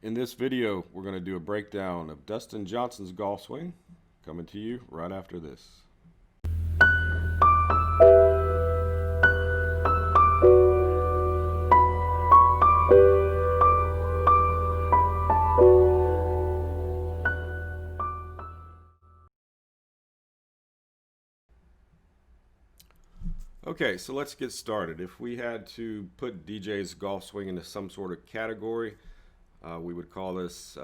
In this video, we're going to do a breakdown of Dustin Johnson's golf swing, coming to you right after this. Okay, so let's get started. If we had to put DJ's golf swing into some sort of category, we would call this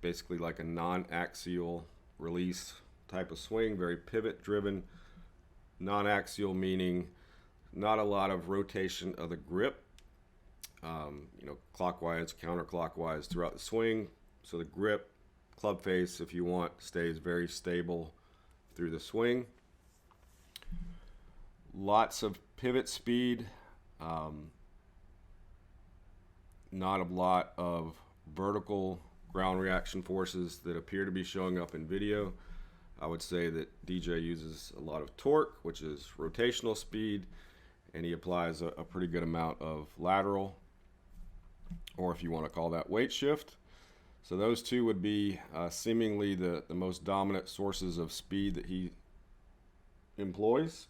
basically like a non-axial release type of swing, very pivot driven. Non-axial meaning not a lot of rotation of the grip, clockwise, counterclockwise throughout the swing. So the grip, club face, if you want, stays very stable through the swing. Lots of pivot speed, not a lot of vertical ground reaction forces that appear to be showing up in video. I would say that DJ uses a lot of torque, which is rotational speed, and he applies a pretty good amount of lateral, or if you want to call that weight shift. So those two would be seemingly the most dominant sources of speed that he employs.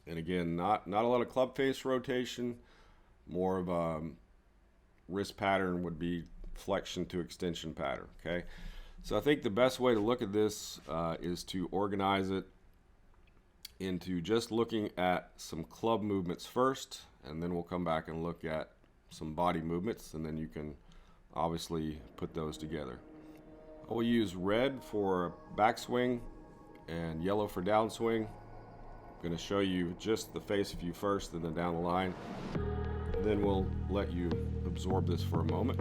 And again, not a lot of club face rotation, more of a wrist pattern would be flexion to extension pattern, okay? So I think the best way to look at this is to organize it into just looking at some club movements first, and then we'll come back and look at some body movements, and then you can obviously put those together. I will use red for backswing and yellow for downswing. I'm going to show you just the face view first and then down the line. Then we'll let you absorb this for a moment.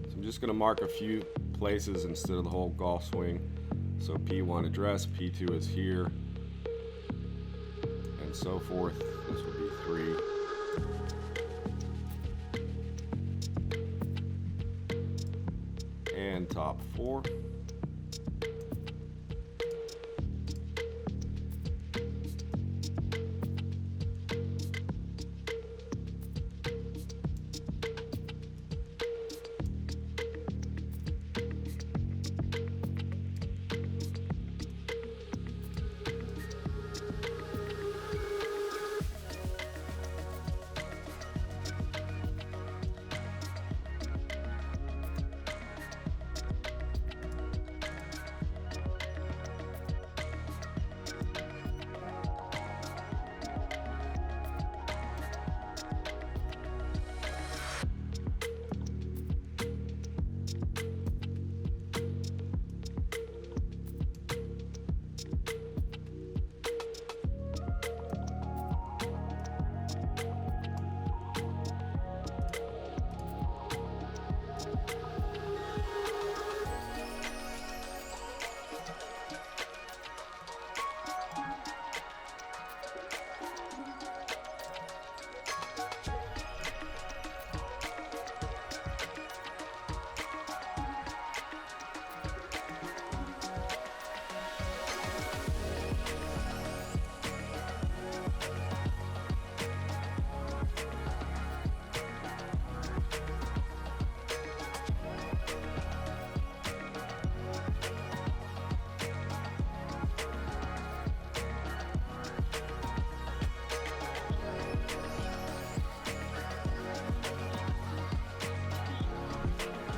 So I'm just going to mark a few places instead of the whole golf swing. So P1 address, P2 is here, and so forth. This will be 3. And top 4.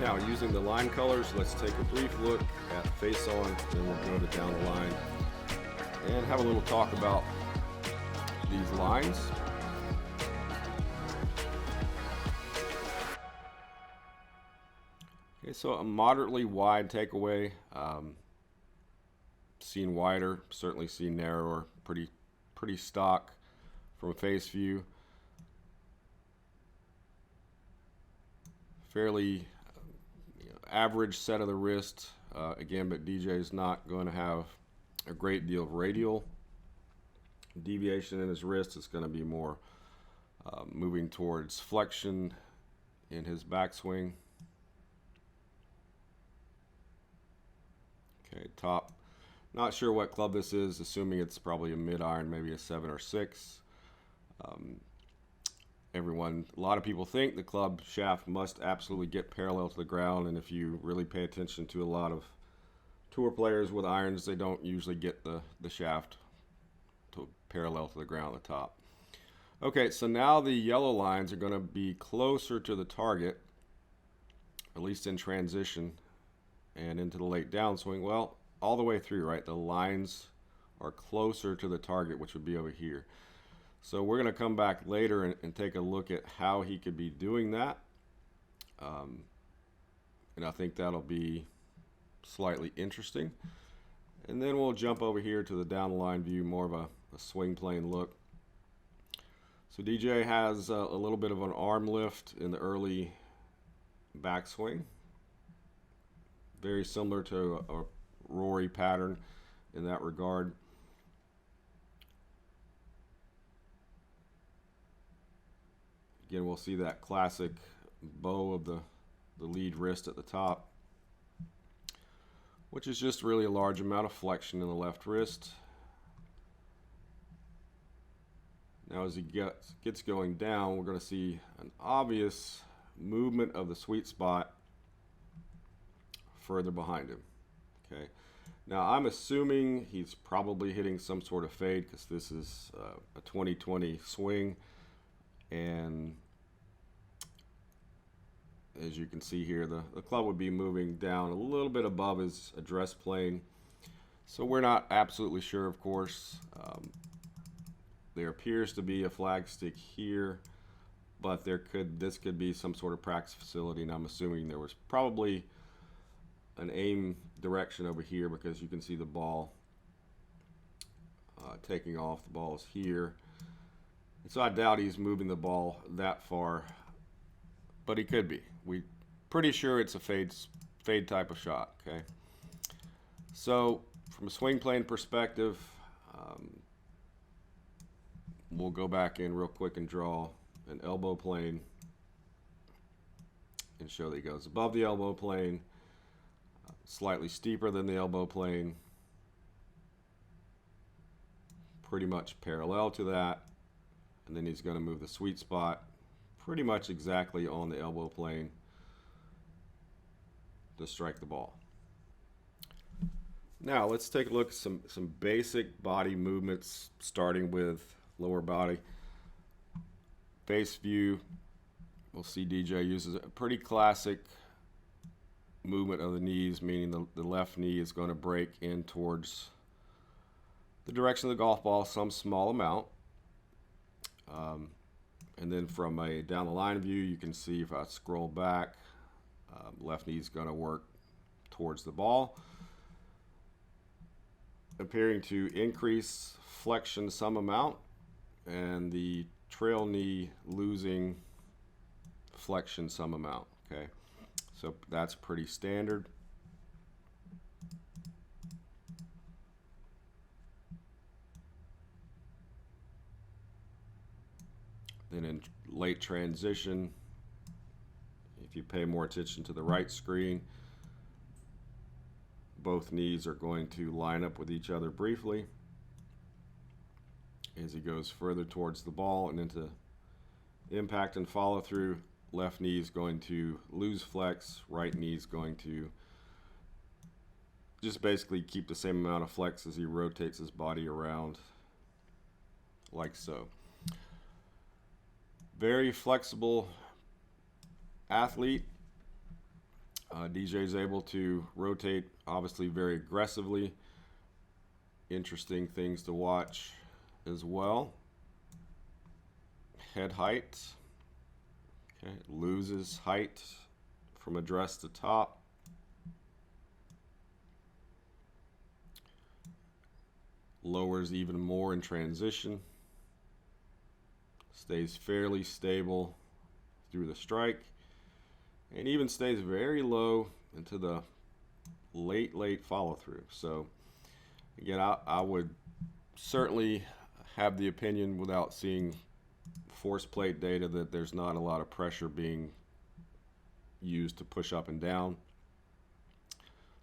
Now, using the line colors, let's take a brief look at face on, then we'll go to down the line and have a little talk about these lines. Okay, so a moderately wide takeaway, seen wider, certainly seen narrower, pretty stock from face view. Fairly average set of the wrist, again, but DJ is not going to have a great deal of radial deviation in his wrist. It's going to be more moving towards flexion in his backswing. Okay, top. Not sure what club this is, assuming it's probably a mid iron, maybe a 7 or 6. A lot of people think the club shaft must absolutely get parallel to the ground, and if you really pay attention to a lot of tour players with irons, they don't usually get the shaft to parallel to the ground at the top. Okay, so now the yellow lines are going to be closer to the target, at least in transition and into the late downswing. Well, all the way through, right? The lines are closer to the target, which would be over here. So we're going to come back later and take a look at how he could be doing that. And I think that'll be slightly interesting. And then we'll jump over here to the down the line view, more of a swing plane look. So DJ has a little bit of an arm lift in the early backswing. Very similar to a Rory pattern in that regard. Again, we'll see that classic bow of the lead wrist at the top, which is just really a large amount of flexion in the left wrist. Now as he gets going down, we're going to see an obvious movement of the sweet spot further behind him. Okay. Now I'm assuming he's probably hitting some sort of fade because this is a 2020 swing, and as you can see here, the club would be moving down a little bit above his address plane. So we're not absolutely sure, of course. There appears to be a flag stick here, but this could be some sort of practice facility, and I'm assuming there was probably an aim direction over here because you can see the ball taking off. The ball is here. And so I doubt he's moving the ball that far, but he could be. We're pretty sure it's a fade type of shot. Okay. So from a swing plane perspective, we'll go back in real quick and draw an elbow plane and show that he goes above the elbow plane, slightly steeper than the elbow plane, pretty much parallel to that, and then he's going to move the sweet spot pretty much exactly on the elbow plane to strike the ball. Now let's take a look at some basic body movements, starting with lower body. Base view, we'll see DJ uses a pretty classic movement of the knees, meaning the left knee is going to break in towards the direction of the golf ball some small amount. And then from a down the line view, you can see if I scroll back, left knee is going to work towards the ball, appearing to increase flexion some amount, and the trail knee losing flexion some amount. Okay, so that's pretty standard. Then in late transition, if you pay more attention to the right screen, both knees are going to line up with each other briefly as he goes further towards the ball and into impact and follow through. Left knee is going to lose flex, right knee is going to just basically keep the same amount of flex as he rotates his body around like so. Very flexible athlete. DJ is able to rotate obviously very aggressively. Interesting things to watch as well. Head height. Okay, loses height from address to top. Lowers even more in transition. Stays fairly stable through the strike, and even stays very low into the late follow through. So again, I would certainly have the opinion, without seeing force plate data, that there's not a lot of pressure being used to push up and down.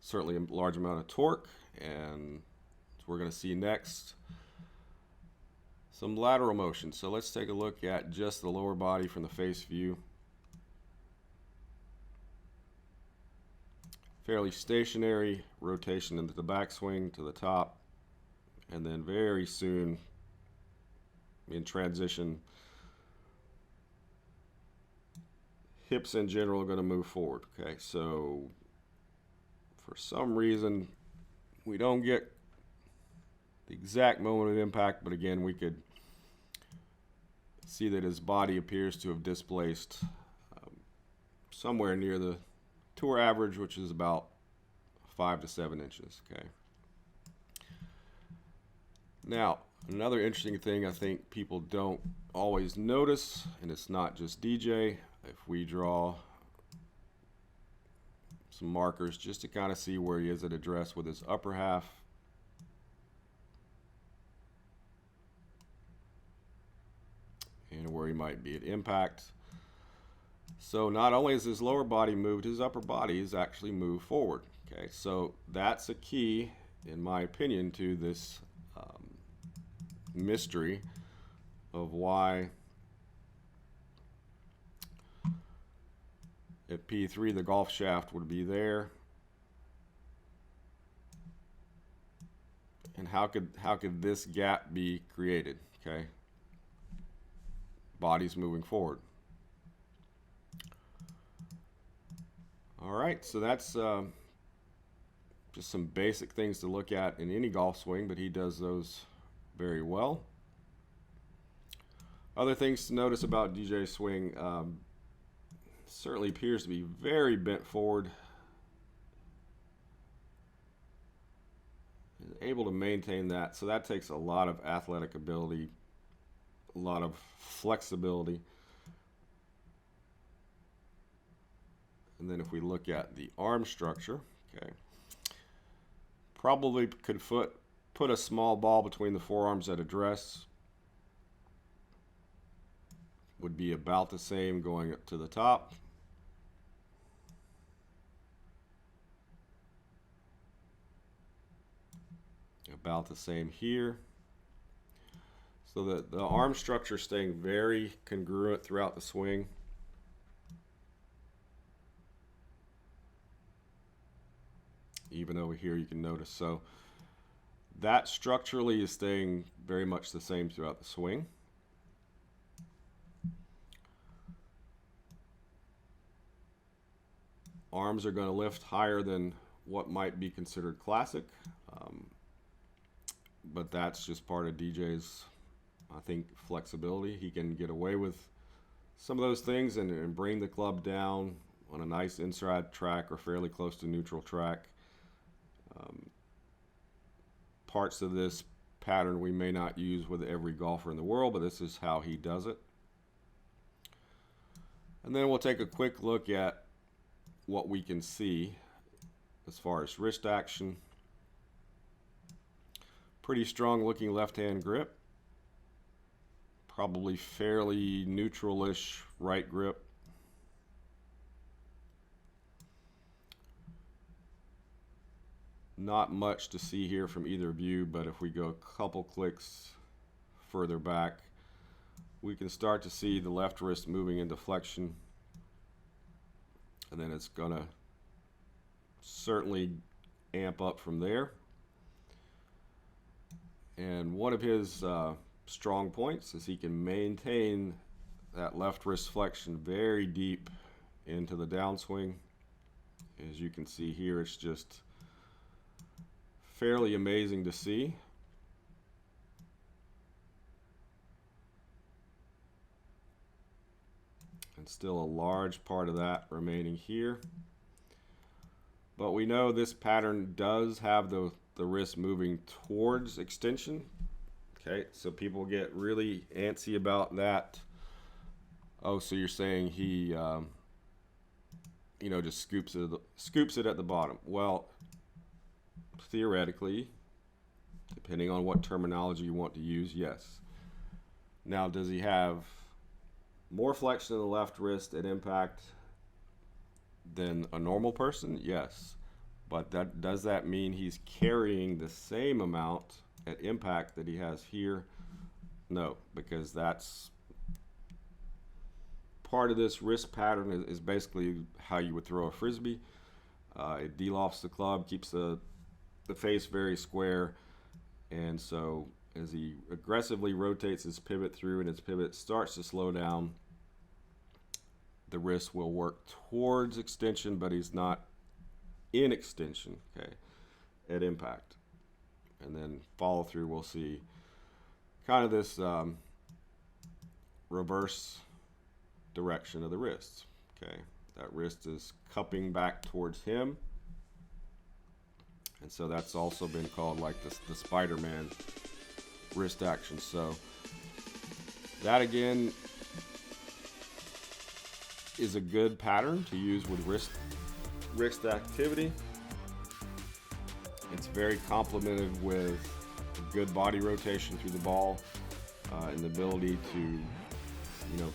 Certainly a large amount of torque, and as we're going to see next, Some lateral motion. So let's take a look at just the lower body from the face view. Fairly stationary rotation into the backswing to the top, and then very soon in transition, hips in general are going to move forward. Okay, so for some reason we don't get the exact moment of impact, but again, we could see that his body appears to have displaced somewhere near the tour average, which is about 5 to 7 inches. Okay. Now, another interesting thing I think people don't always notice, and it's not just DJ, if we draw some markers just to kind of see where he is at address with his upper half. And where he might be at impact. So not only is his lower body moved, his upper body is actually moved forward. Okay, so that's a key, in my opinion, to this mystery of why at P3 the golf shaft would be there, and how could this gap be created? Okay, body's moving forward. All right, so that's just some basic things to look at in any golf swing, but he does those very well. Other things to notice about DJ's swing, certainly appears to be very bent forward. He's able to maintain that, so that takes a lot of athletic ability, a lot of flexibility. And then if we look at the arm structure, okay, probably could put a small ball between the forearms at address. Would be about the same going up to the top. About the same here. So that the arm structure staying very congruent throughout the swing. Even over here you can notice. So that structurally is staying very much the same throughout the swing. Arms are going to lift higher than what might be considered classic, but that's just part of DJ's, I think, flexibility. He can get away with some of those things and bring the club down on a nice inside track or fairly close to neutral track. Parts of this pattern we may not use with every golfer in the world, but this is how he does it. And then we'll take a quick look at what we can see as far as wrist action. Pretty strong looking left hand grip. Probably fairly neutral-ish right grip. Not much to see here from either view, but if we go a couple clicks further back, we can start to see the left wrist moving into flexion. And then it's going to certainly amp up from there. And one of his strong points is he can maintain that left wrist flexion very deep into the downswing. As you can see here, it's just fairly amazing to see. And still a large part of that remaining here. But we know this pattern does have the wrist moving towards extension. Okay, so people get really antsy about that. Oh, so you're saying he, just scoops it at the bottom. Well, theoretically, depending on what terminology you want to use, yes. Now, does he have more flexion in the left wrist at impact than a normal person? Yes. But does that mean he's carrying the same amount at impact that he has here? No, because that's part of this wrist pattern is basically how you would throw a frisbee. It de-lofts the club, keeps the face very square, and so as he aggressively rotates his pivot through and his pivot starts to slow down, the wrist will work towards extension, but he's not in extension, okay, at impact. And then follow through, we'll see kind of this reverse direction of the wrist, okay. That wrist is cupping back towards him. And so that's also been called like the Spider-Man wrist action. So that again is a good pattern to use with wrist activity. It's very complemented with good body rotation through the ball and the ability to,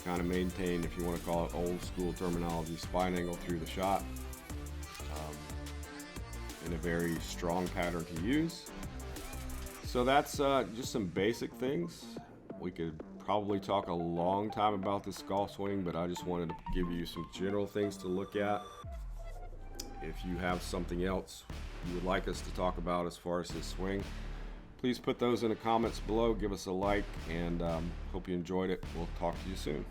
kind of maintain, if you want to call it old school terminology, spine angle through the shot. In a very strong pattern to use. So that's just some basic things. We could probably talk a long time about this golf swing, but I just wanted to give you some general things to look at. If you have something else you would like us to talk about as far as this swing, please put those in the comments below. Give us a like, and hope you enjoyed it. We'll talk to you soon.